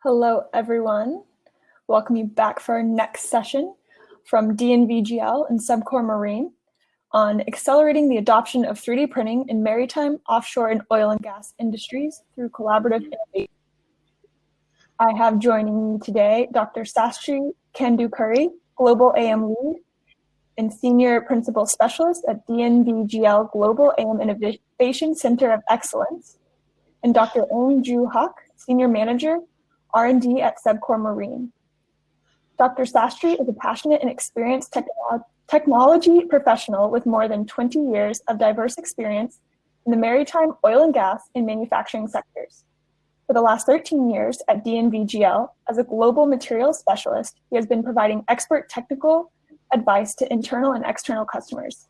Hello, everyone. Welcome you back for our next session from DNVGL and Sembcorp Marine on accelerating the adoption of 3D printing in maritime, offshore, and oil and gas industries through collaborative innovation. I have joining me today Dr. Sastry Kandukuri, Global AM Lead and Senior Principal Specialist at DNVGL Global AM Innovation Center of Excellence, and Dr. Hock, Senior Manager, R&D at Sembcorp Marine. Dr. Sastry is a passionate and experienced technology professional with more than 20 years of diverse experience in the maritime, oil and gas, and manufacturing sectors. For the last 13 years at DNVGL, as a global materials specialist, he has been providing expert technical advice to internal and external customers.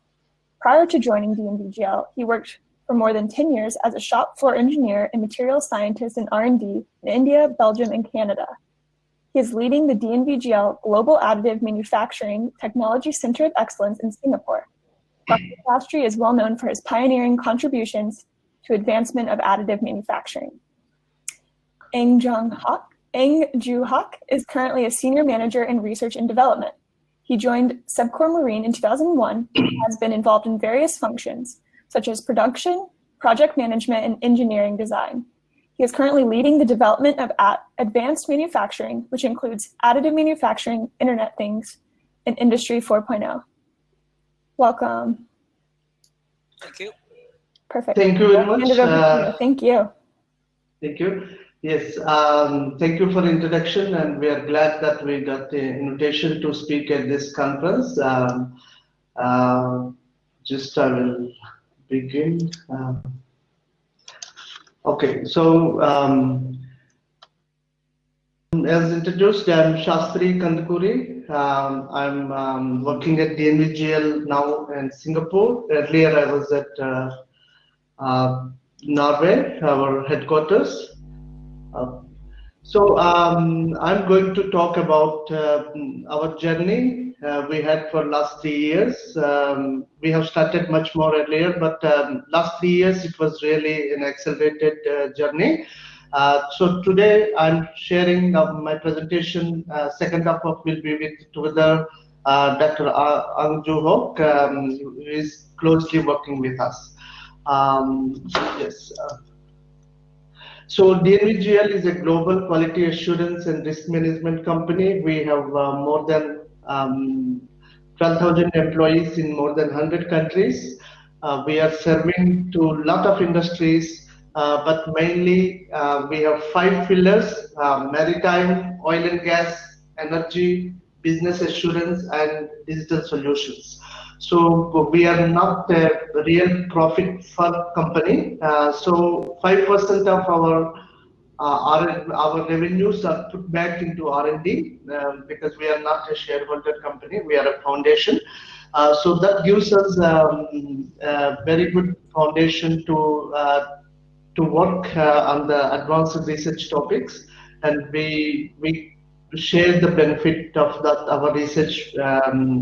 Prior to joining DNVGL, he worked for more than 10 years as a shop floor engineer and materials scientist in R&D in India, Belgium, and Canada. He is leading the DNVGL Global Additive Manufacturing Technology Center of Excellence in Singapore. Dr. Sastry is well known for his pioneering contributions to advancement of additive manufacturing. Ju Hock is currently a senior manager in research and development. He joined Sembcorp Marine in 2001 and has been involved in various functions, such as production, project management, and engineering design. He is currently leading the development of advanced manufacturing, which includes additive manufacturing, Internet Things, and Industry 4.0. Welcome. Thank you. Perfect. Thank you very much. Hand it over to you. Thank you. Thank you. Yes, thank you for the introduction, and we are glad that we got the invitation to speak at this conference. Just I will begin. Okay, so as introduced, I'm Sastry Kandukuri. I'm working at DNVGL now in Singapore. Earlier, I was at Norway, our headquarters. So I'm going to talk about our journey we had for last 3 years. We have started much more earlier, but last 3 years it was really an accelerated journey. So today I'm sharing my presentation. Second half of will be with together Dr. Hock, who is closely working with us. Yes. So DNVGL is a global quality assurance and risk management company. We have more than 12,000 employees in more than 100 countries. We are serving to a lot of industries, but mainly we have 5 pillars: maritime, oil and gas, energy, business assurance, and digital solutions. So we are not a real profit first company. So 5% of our revenues are put back into R&D because we are not a shareholder company. We are a foundation. So that gives us a very good foundation to work on the advanced research topics, and we share the benefit of that our research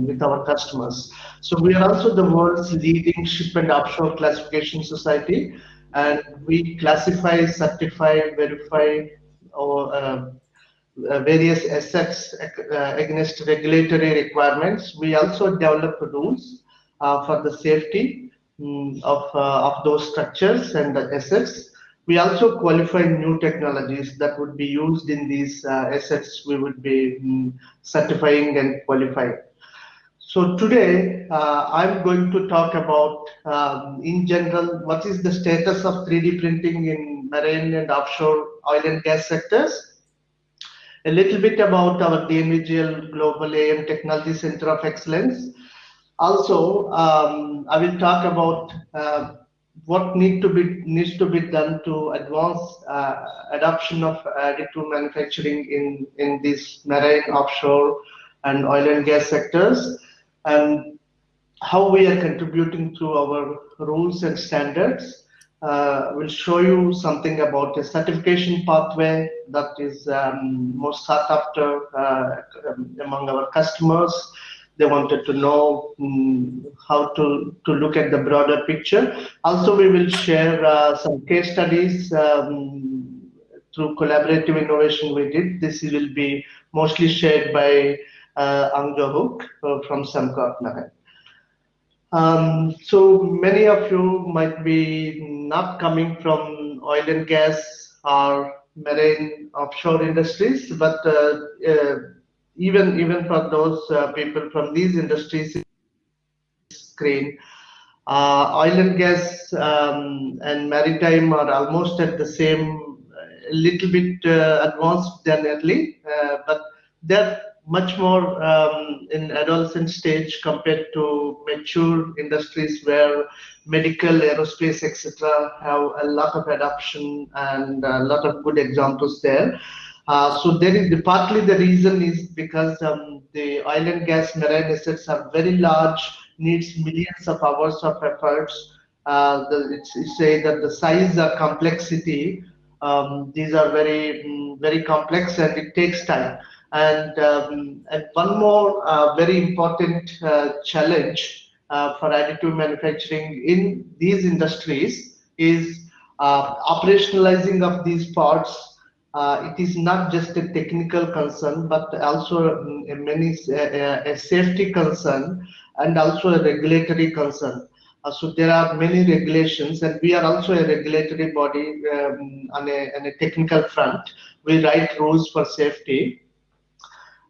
with our customers. So we are also the world's leading ship and offshore classification society, and we classify, certify, verify various assets against regulatory requirements. We also develop rules for the safety of those structures and the assets. We also qualify new technologies that would be used in these assets we would be certifying and qualifying. So today, I'm going to talk about, in general, what is the status of 3D printing in marine and offshore oil and gas sectors. A little bit about our DNVGL Global AM Technology Center of Excellence. Also, I will talk about what needs to be done to advance adoption of additive manufacturing in these marine, offshore, and oil and gas sectors, and how we are contributing to our rules and standards. We'll show you something about a certification pathway that is most sought after among our customers. They wanted to know how to look at the broader picture. Also, we will share some case studies through collaborative innovation we did. This will be mostly shared by Hock from Sembcorp. So many of you might be not coming from oil and gas or marine offshore industries, but even for those people from these industries, screen, oil and gas and maritime are almost at the same, a little bit advanced than early, but they're much more in adolescent stage compared to mature industries where medical, aerospace, etc. have a lot of adoption and a lot of good examples there. So there is partly the reason is because the oil and gas marine assets are very large, needs millions of hours of efforts. It's say that the size or complexity, these are very complex and it takes time. And one more very important challenge for additive manufacturing in these industries is operationalizing of these parts. It is not just a technical concern, but also a safety concern and also a regulatory concern. So there are many regulations, and we are also a regulatory body on a technical front. We write rules for safety,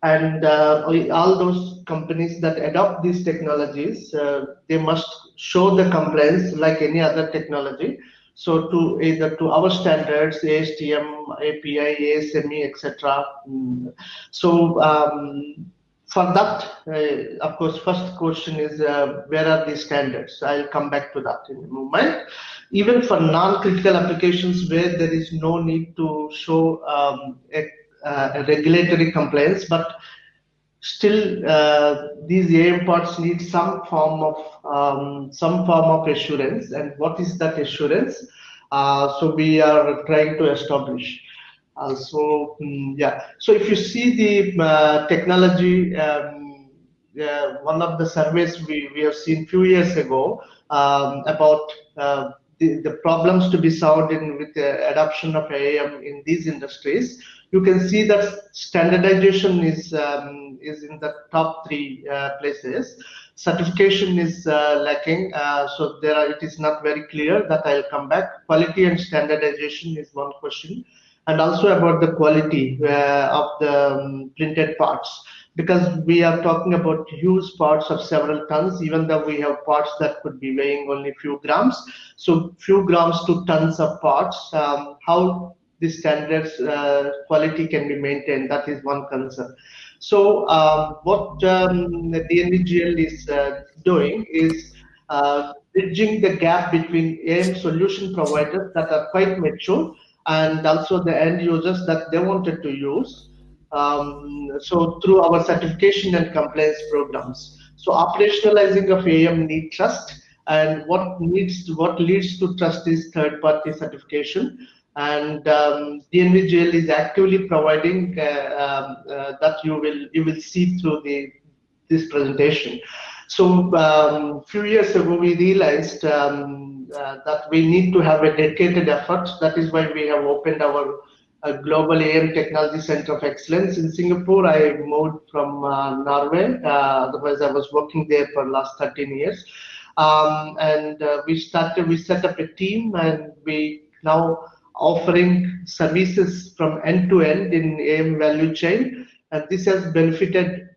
and all those companies that adopt these technologies, they must show the compliance like any other technology. So to either to our standards, ASTM, API, ASME, etc. So for that, of course, first question is where are these standards? I'll come back to that in a moment. Even for non-critical applications where there is no need to show a regulatory compliance, but still these AM parts need some form of assurance. And what is that assurance? So we are trying to establish. So if you see the technology, one of the surveys we have seen few years ago about the problems to be solved with the adoption of AM in these industries, you can see that standardization is in the top three places. Certification is lacking, so it is not very clear. That I'll come back. Quality and standardization is one question, and also about the quality of the printed parts, because we are talking about huge parts of several tons, even though we have parts that could be weighing only a few grams. So few grams to tons of parts, how the standards quality can be maintained, that is one concern. So what the DNVGL is doing is bridging the gap between AM solution providers that are quite mature and also the end users that they wanted to use. So through our certification and compliance programs. So operationalizing of AM need trust, and what leads to trust is third-party certification. And DNVGL is actively providing that you will see through this presentation. So few years ago we realized that we need to have a dedicated effort. That is why we have opened our Global AM Technology Center of Excellence in Singapore. I moved from Norway, otherwise I was working there for the last 13 years. We set up a team, and we now offering services from end to end in AM value chain, and this has benefited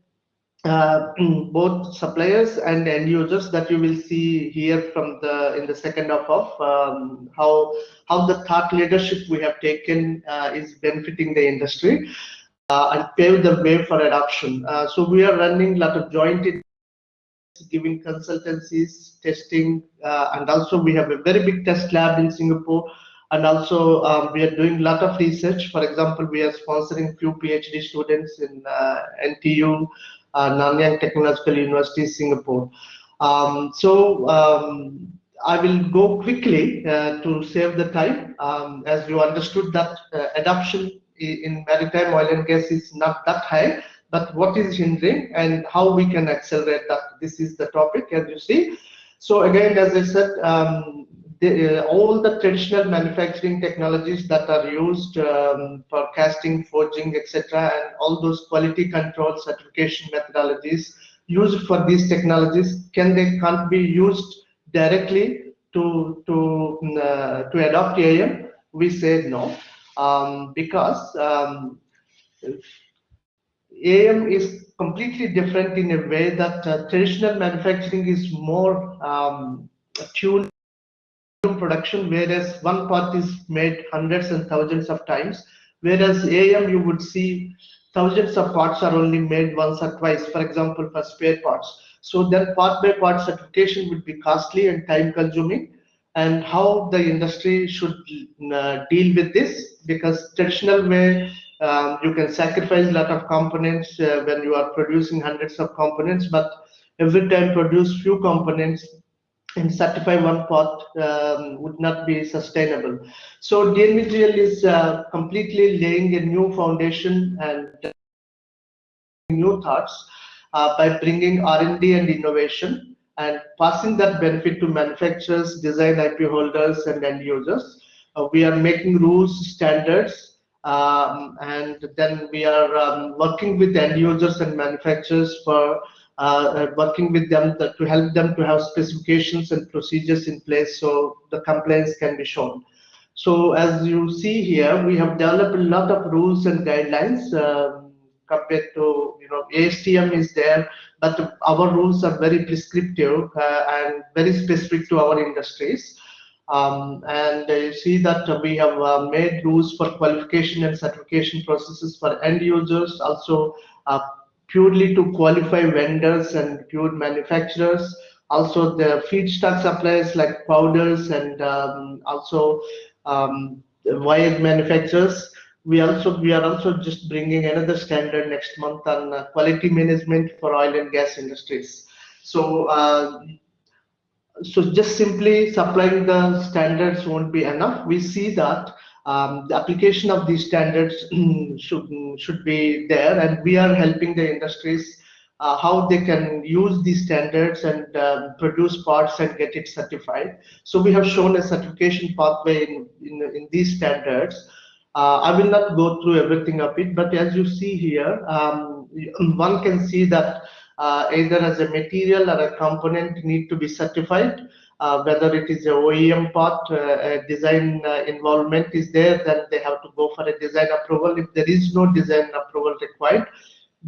both suppliers and end users, that you will see here in the second half of how the thought leadership we have taken is benefiting the industry and pave the way for adoption. So we are running a lot of joint giving consultancies, testing, and also we have a very big test lab in Singapore. And also we are doing a lot of research. For example, we are sponsoring few PhD students in NTU, Nanyang Technological University, Singapore. I will go quickly to save the time. As you understood that adoption in maritime oil and gas is not that high, but what is hindering and how we can accelerate that. This is the topic, as you see. So again, as I said, all the traditional manufacturing technologies that are used for casting, forging, etc., and all those quality control certification methodologies used for these technologies, can't be used directly to adopt AM? We said no, because AM is completely different in a way that traditional manufacturing is more tuned production, whereas one part is made hundreds and thousands of times, whereas AM you would see thousands of parts are only made once or twice, for example for spare parts. So then part by part certification would be costly and time consuming, and how the industry should deal with this, because traditional way you can sacrifice a lot of components when you are producing hundreds of components, but every time produce few components and certify one part would not be sustainable. So DNVGL is completely laying a new foundation and new thoughts by bringing R&D and innovation and passing that benefit to manufacturers, design IP holders, and end users. We are making rules, standards, and then we are working with end users and manufacturers for working with them to help them to have specifications and procedures in place so the compliance can be shown. So as you see here, we have developed a lot of rules and guidelines compared to, ASTM is there, but our rules are very prescriptive and very specific to our industries. And you see that we have made rules for qualification and certification processes for end users, also purely to qualify vendors and pure manufacturers, also the feedstock suppliers like powders and also wire manufacturers. We are also just bringing another standard next month on quality management for oil and gas industries. So so just simply supplying the standards won't be enough. We see that the application of these standards should be there, and we are helping the industries how they can use these standards and produce parts and get it certified. So we have shown a certification pathway in these standards. I will not go through everything of it, but as you see here, one can see that either as a material or a component need to be certified. Whether it is a OEM part, a design involvement is there, then they have to go for a design approval. If there is no design approval required,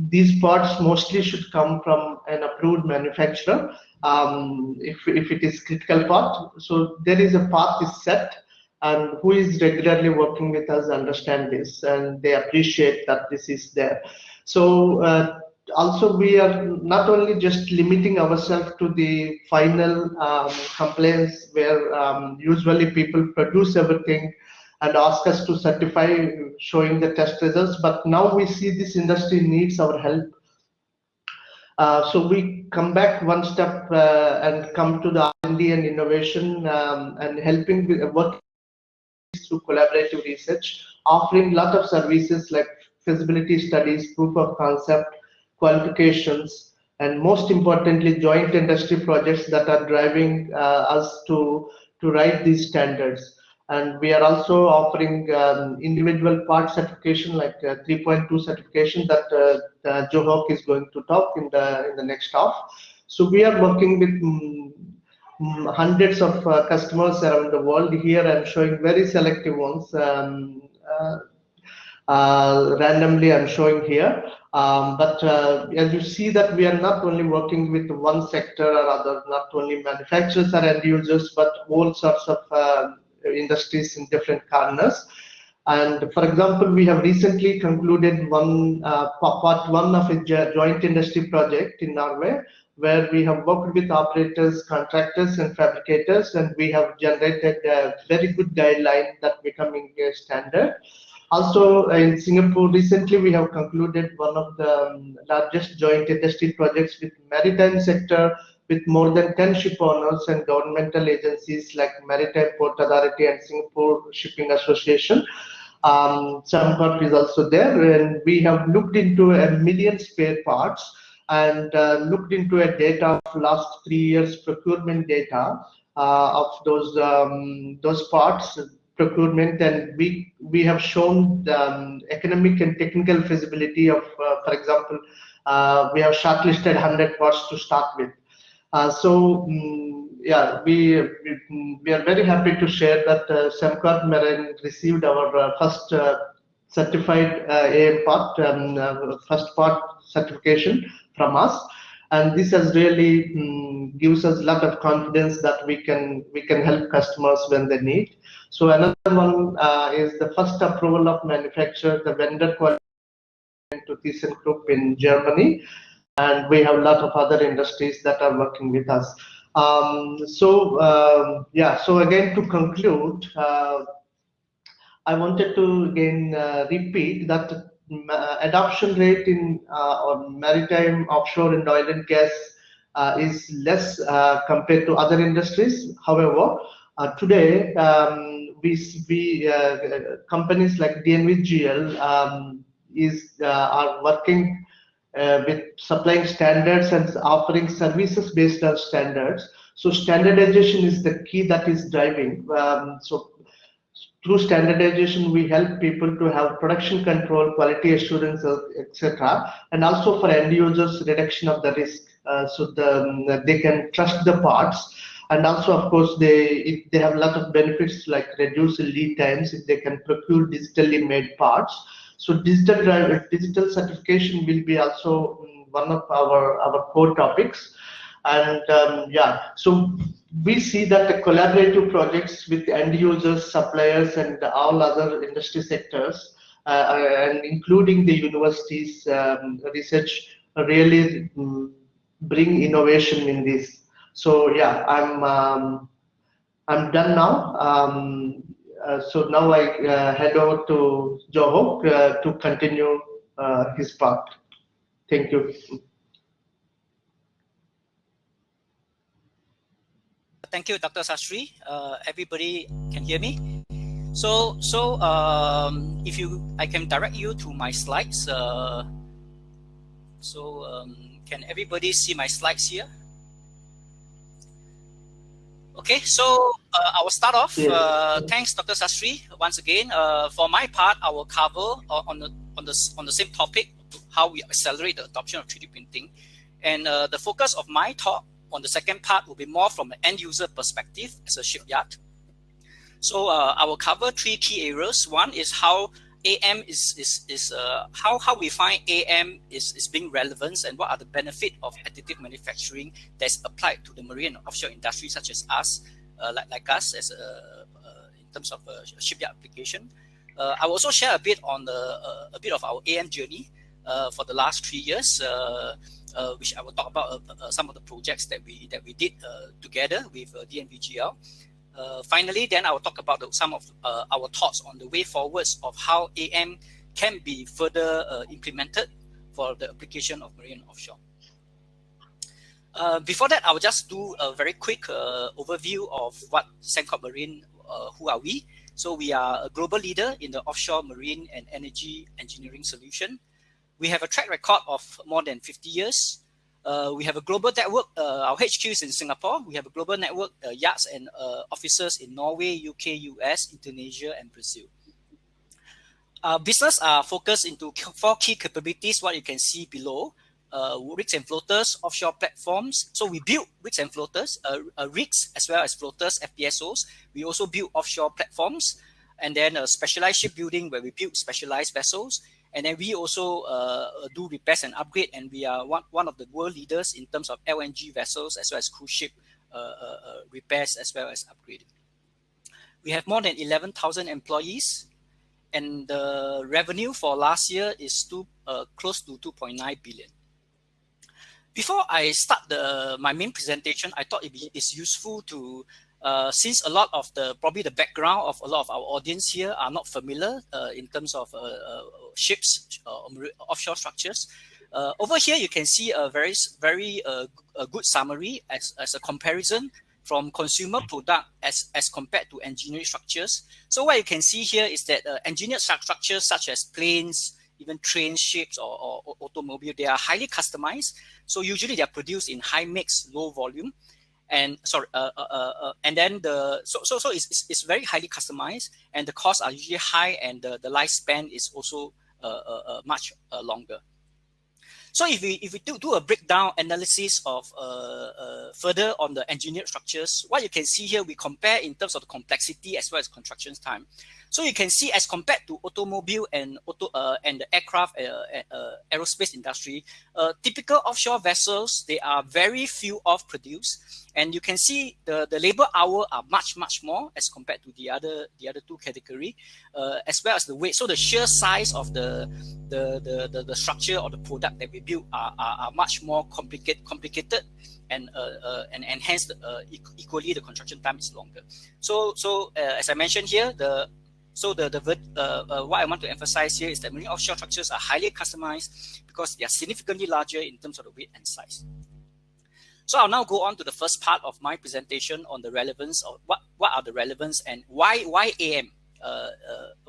these parts mostly should come from an approved manufacturer if it is critical part. So there is a path is set, and who is regularly working with us understand this, and they appreciate that this is there. So also we are not only just limiting ourselves to the final complaints where usually people produce everything and ask us to certify showing the test results, but now we see this industry needs our help. So we come back one step and come to the R&D and innovation and helping with working through collaborative research, offering a lot of services like feasibility studies, proof of concept, qualifications, and most importantly, joint industry projects that are driving us to write these standards. And we are also offering individual part certification like 3.2 certification that Joe Hock is going to talk in the next half. So we are working with hundreds of customers around the world. Here I'm showing very selective ones. Randomly I'm showing here, but as you see that we are not only working with one sector or other, not only manufacturers or end users, but all sorts of industries in different corners. And for example, we have recently concluded part one of a joint industry project in Norway, where we have worked with operators, contractors, and fabricators, and we have generated a very good guideline that becoming a standard. Also in Singapore, recently we have concluded one of the largest joint industry projects with maritime sector, with more than 10 ship owners and governmental agencies like Maritime Port Authority and Singapore Shipping Association. Sembcorp is also there, and we have looked into 1 million spare parts and looked into a data of last 3 years procurement data those parts procurement, and we have shown the economic and technical feasibility of, for example, we have shortlisted 100 parts to start with. Yeah, we are very happy to share that Sembcorp Marine received our first certified AM part, first part certification from us, and this has really gives us a lot of confidence that we can help customers when they need. So another one is the first approval of manufacturer, the vendor quality to ThyssenKrupp in Germany, and we have a lot of other industries that are working with us. Yeah, so again, to conclude, I wanted to again repeat that adoption rate in maritime, offshore, and oil and gas is less compared to other industries. However, today companies like DNVGL are working with supplying standards and offering services based on standards. So standardization is the key that is driving. So through standardization, we help people to have production control, quality assurance, etc., and also for end users, reduction of the risk, so they can trust the parts. And also, of course, they have a lot of benefits like reduce lead times if they can procure digitally made parts. So digital certification will be also one of our core topics. And yeah, so we see that the collaborative projects with end users, suppliers, and all other industry sectors, and including the universities, research really bring innovation in this. So yeah, I'm done now. So now I head over to Hock to continue his part. Thank you. Thank you, Dr. Sastry. Everybody can hear me? So I can direct you to my slides. Can everybody see my slides here? Okay, so I will start off. Thanks, Dr. Sastry, once again. For my part, I will cover on the same topic, how we accelerate the adoption of 3D printing. And the focus of my talk on the second part will be more from an end user perspective as a shipyard. So I will cover three key areas. One is how AM how we find AM is being relevant, and what are the benefits of additive manufacturing that's applied to the marine and offshore industry, such as us, like us, as in terms of shipyard application. I will also share a bit on a bit of our AM journey for the last 3 years, which I will talk about some of the projects that we did together with DNVGL. Finally, then I will talk about some of our thoughts on the way forwards of how AM can be further implemented for the application of marine and offshore. Before that, I will just do a very quick overview of what Sembcorp Marine, who are we? So we are a global leader in the offshore marine and energy engineering solution. We have a track record of more than 50 years. We have a global network. Our HQ is in Singapore. We have a global network, yards and offices in Norway, UK, US, Indonesia, and Brazil. Our business are focused into 4 key capabilities, what you can see below. Rigs and floaters, offshore platforms. So we build rigs and floaters, rigs as well as floaters, FPSOs. We also build offshore platforms, and then specialized shipbuilding, where we build specialized vessels. And then we also do repairs and upgrade, and we are one of the world leaders in terms of LNG vessels as well as cruise ship repairs as well as upgrading. We have more than 11,000 employees, and the revenue for last year is close to 2.9 billion. Before I start my main presentation, I thought it's useful to, since a lot of probably the background of a lot of our audience here are not familiar in terms of ships, offshore structures. Over here, you can see a very good summary as a comparison from consumer product as compared to engineering structures. So what you can see here is that engineered structures such as planes, even trains, ships, or automobile, they are highly customized. So usually they are produced in high mix, low volume. And sorry, and then so it's very highly customized, and the costs are usually high, and the lifespan is also much longer. So if we do a breakdown analysis of further on the engineered structures, what you can see here, we compare in terms of the complexity as well as construction time. So you can see, as compared to automobile and the aircraft aerospace industry, typical offshore vessels, they are very few of produced, and you can see the labor hour are much more as compared to the other two category, as well as the weight. So the sheer size of the structure or the product that we build are much more complicated, and hence equally the construction time is longer. So as I mentioned here, what I want to emphasize here is that marine offshore structures are highly customized because they are significantly larger in terms of the weight and size. So I'll now go on to the first part of my presentation on the relevance of what are the relevance and why AM,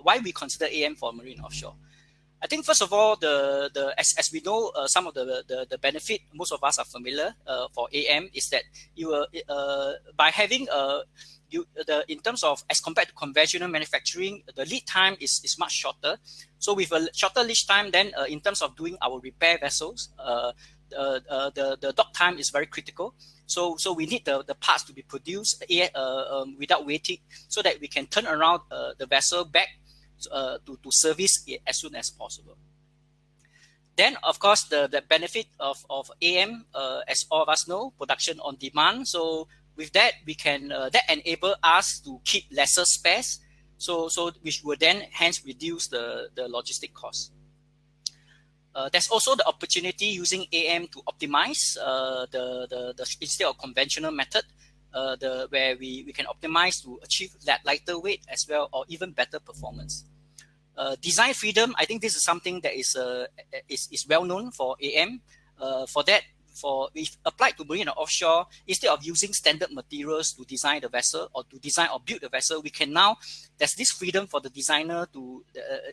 why we consider AM for marine offshore. I think first of all, as we know, some of the benefit most of us are familiar for AM is that by having in terms of, as compared to conventional manufacturing, the lead time is much shorter. So with a shorter lead time, then in terms of doing our repair vessels, the dock time is very critical. So we need the parts to be produced without waiting, so that we can turn around the vessel back to service it as soon as possible. Then, of course, the benefit of AM, as all of us know, production on demand. So with that, we can that enable us to keep lesser spares, so which will then hence reduce the logistic costs. There's also the opportunity using AM to optimize the instead of conventional method, where we can optimize to achieve that lighter weight as well, or even better performance. Design freedom, I think this is something that is well known for AM. For that, if applied to marine and offshore, instead of using standard materials to design the vessel or to design or build the vessel, we can now, there's this freedom for the designer to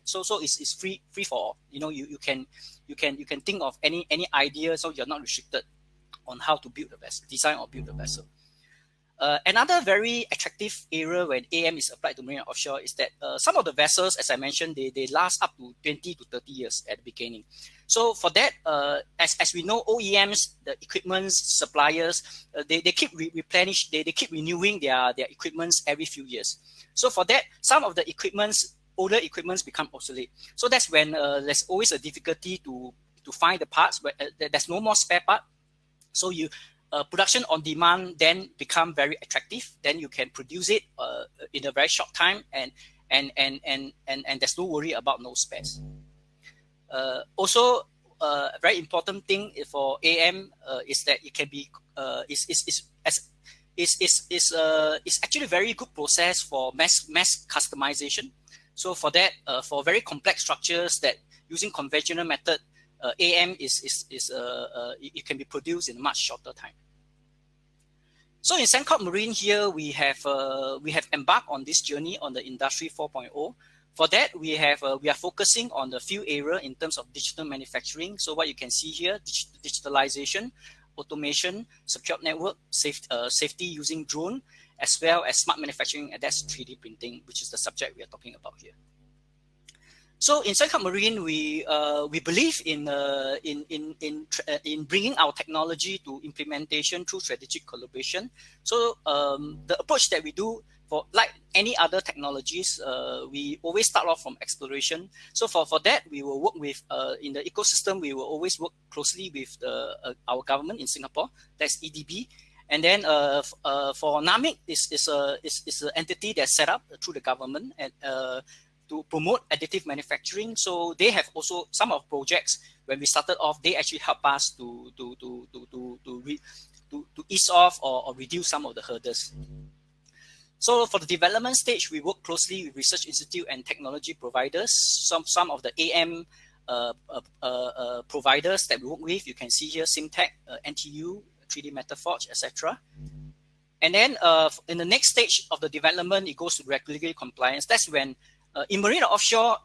so it's free for all. You know, you can think of any idea, so you're not restricted on how to build the vessel, design or build the vessel. Another very attractive area when AM is applied to marine and offshore is that some of the vessels, as I mentioned, they last up to 20 to 30 years at the beginning. So for that, as we know, OEMs, the equipment suppliers, they keep replenish, they keep renewing their equipments every few years. So for that, some of the older equipments become obsolete. So that's when there's always a difficulty to find the parts, but there's no more spare part. So production on demand then become very attractive. Then you can produce it in a very short time, and there's no worry about no spares. Also, a very important thing for AM is that it can be is actually a very good process for mass customization. So for that, for very complex structures that using conventional method, AM it can be produced in a much shorter time. So in Sembcorp Marine here, we have embarked on this journey on the Industry 4.0. For that, we are focusing on the few areas in terms of digital manufacturing. So what you can see here, digitalization, automation, secure network, safety using drone, as well as smart manufacturing, and that's 3D printing, which is the subject we are talking about here. So in Sembcorp Marine, we believe in bringing our technology to implementation through strategic collaboration. So the approach that we do, for like any other technologies, we always start off from exploration. So for that, we will work with in the ecosystem. We will always work closely with our government in Singapore. That's EDB. And then for NAMIC is an entity that's set up through the government and to promote additive manufacturing. So they have also some of projects when we started off, they actually help us to ease off or reduce some of the hurdles. So for the development stage, we work closely with research institute and technology providers. Some of the AM providers that we work with, you can see here, Simtech, NTU, 3D Metaforge, etc. And then in the next stage of the development, it goes to regulatory compliance. That's when in marine and offshore,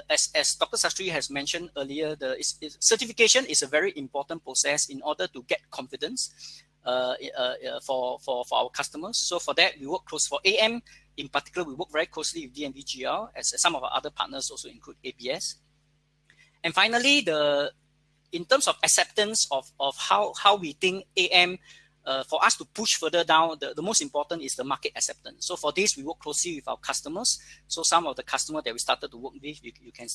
as Dr. Sastry has mentioned earlier, certification is a very important process in order to get confidence. for our customers. So for that, we work close for AM. In particular, we work very closely with DNVGL, as some of our other partners also include ABS. And finally, in terms of acceptance of how we think AM, for us to push further down, the most important is the market acceptance. So for this, we work closely with our customers. So some of the customers that we started to work with, you can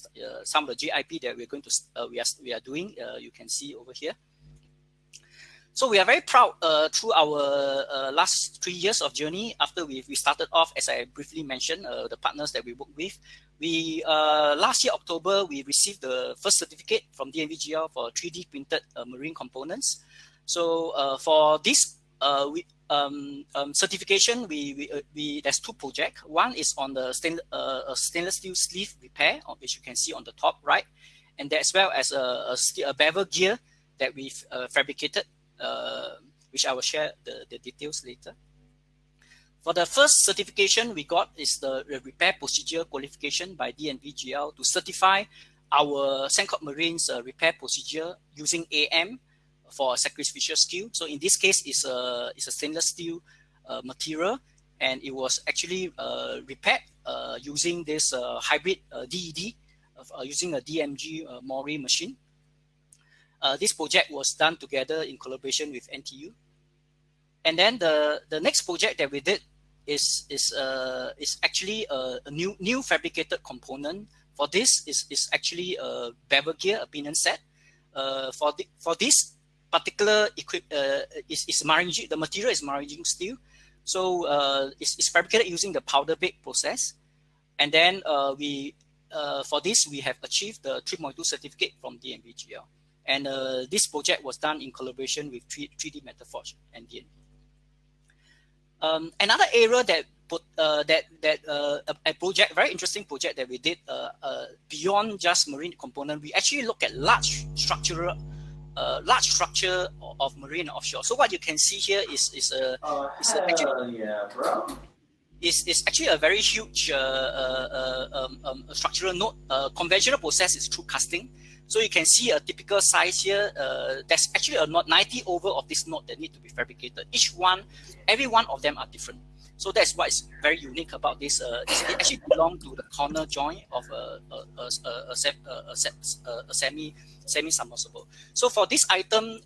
some of the JIP that we're going to we are doing, you can see over here. So we are very proud through our last 3 years of journey. After we started off, as I briefly mentioned, the partners that we work with. We last year October we received the first certificate from DNVGL for 3D printed marine components. So for this certification, there's 2 projects. One is on the stainless steel sleeve repair, which you can see on the top right, and as well as a bevel gear that we've fabricated, which I will share the details later. For the first certification we got is the repair procedure qualification by DNVGL to certify our Sembcorp Marine's repair procedure using AM for sacrificial steel. So in this case, it's a stainless steel material, and it was actually repaired using this hybrid DED, using a DMG Mori machine. This project was done together in collaboration with NTU. And then the next project that we did is actually a new fabricated component. For this is actually a bevel gear, a pinion set. For this particular is marine, the material is marine steel. So it's fabricated using the powder bake process. And then for this we have achieved the 3.2 certificate from DNVGL. And this project was done in collaboration with 3D Metaforge and DNV. Another area a project, very interesting project that we did beyond just marine component, we actually look at large structure of marine and offshore. So what you can see here is actually a very huge structural node. Conventional process is through casting. So you can see a typical size here. There's actually a node 90 over of this node that need to be fabricated. Every one of them are different. So that's what is very unique about this. It actually belongs to the corner joint of a semi-submersible. So for this item,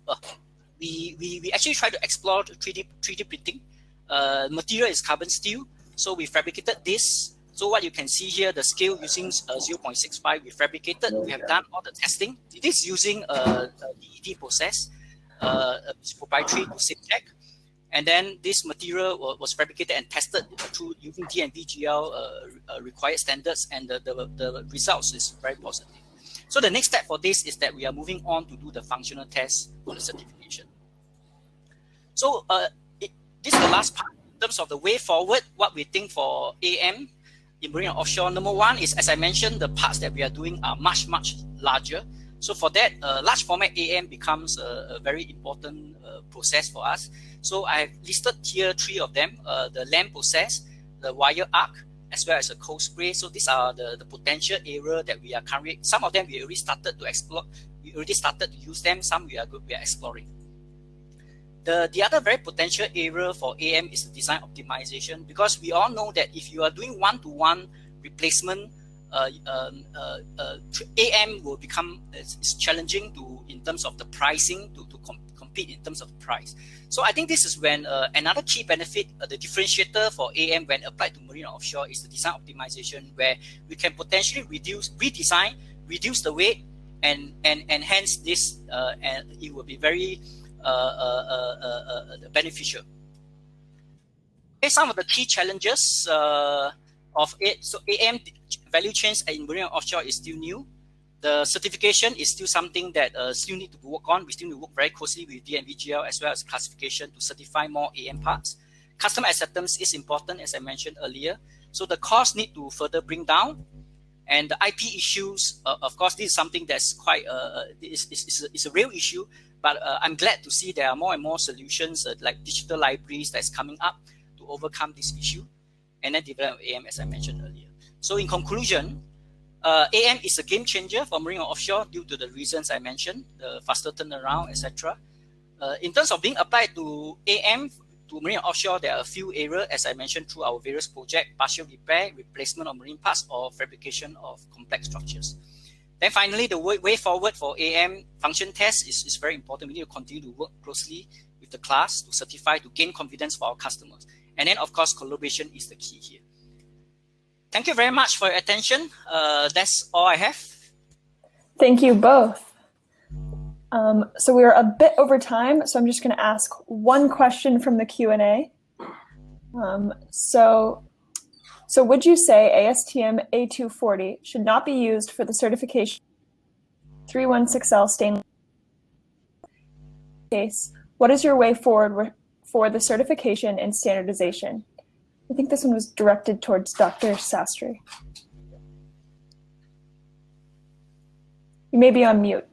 we actually try to explore 3D printing. Material is carbon steel. So we fabricated this. So what you can see here, the scale using 0.65, we fabricated. We have done all the testing. It is using a DED process. It's proprietary to Sembcorp. And then this material was fabricated and tested through using DNVGL required standards, and the results is very positive. So the next step for this is that we are moving on to do the functional test for the certification. So this is the last part in terms of the way forward, what we think for AM in marine and offshore. Number one is, as I mentioned, the parts that we are doing are much larger. So for that, large format AM becomes a very important process for us. So I have listed here 3 of them: the LAM process, the wire arc, as well as a cold spray. So these are the potential area that we are currently. Some of them we already started to explore. We already started to use them. Some we are exploring. The other very potential area for AM is the design optimization, because we all know that if you are doing one-to-one replacement, AM will become it's challenging in terms of the pricing to compete in terms of price. So I think this is when another key benefit, the differentiator for AM when applied to marine and offshore, is the design optimization, where we can potentially reduce the weight, and hence this and it will be very beneficial. Okay, some of the key challenges of it. So AM value chains in marine and offshore is still new. The certification is still something that still need to work on. We still need to work very closely with DNVGL as well as classification to certify more AM parts. Customer acceptance is important, as I mentioned earlier. So the cost need to further bring down. And the IP issues, of course, this is something that's quite, it's a real issue. But I'm glad to see there are more and more solutions like digital libraries that's coming up to overcome this issue, and then develop AM, as I mentioned earlier. So in conclusion, AM is a game changer for marine and offshore due to the reasons I mentioned, the faster turnaround, etc. In terms of being applied to AM, to marine and offshore, there are a few areas, as I mentioned, through our various projects: partial repair, replacement of marine parts, or fabrication of complex structures. Then finally, the way forward for AM function test is very important. We need to continue to work closely with the class to certify, to gain confidence for our customers. And then, of course, collaboration is the key here. Thank you very much for your attention. That's all I have. Thank you both. So we are a bit over time, so I'm just going to ask one question from the Q&A. So would you say ASTM A240 should not be used for the certification 316L stainless case? What is your way forward for the certification and standardization? I think this one was directed towards Dr. Sastry. You may be on mute.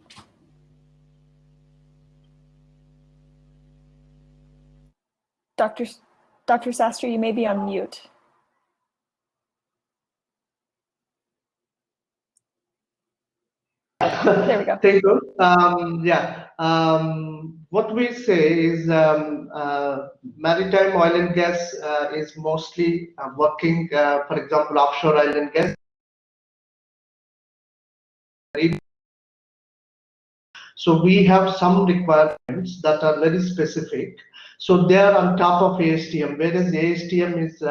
Dr. Sastry, you may be on mute. There we go. Thank you. What we say is maritime oil and gas is mostly working, for example, offshore oil and gas. So we have some requirements that are very specific. So they are on top of ASTM, whereas ASTM is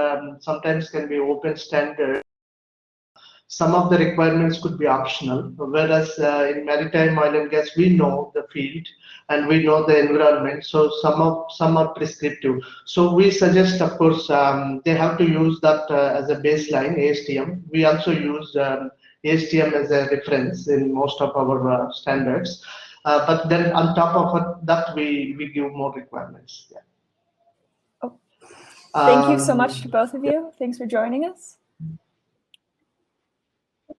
sometimes can be open standard. Some of the requirements could be optional, whereas in maritime oil and gas, we know the field and we know the environment. So some are prescriptive. So we suggest, of course, they have to use that as a baseline, ASTM. We also use ASTM as a reference in most of our standards. But then on top of that, we give more requirements. Yeah. Oh. Thank you so much to both of you. Thanks for joining us.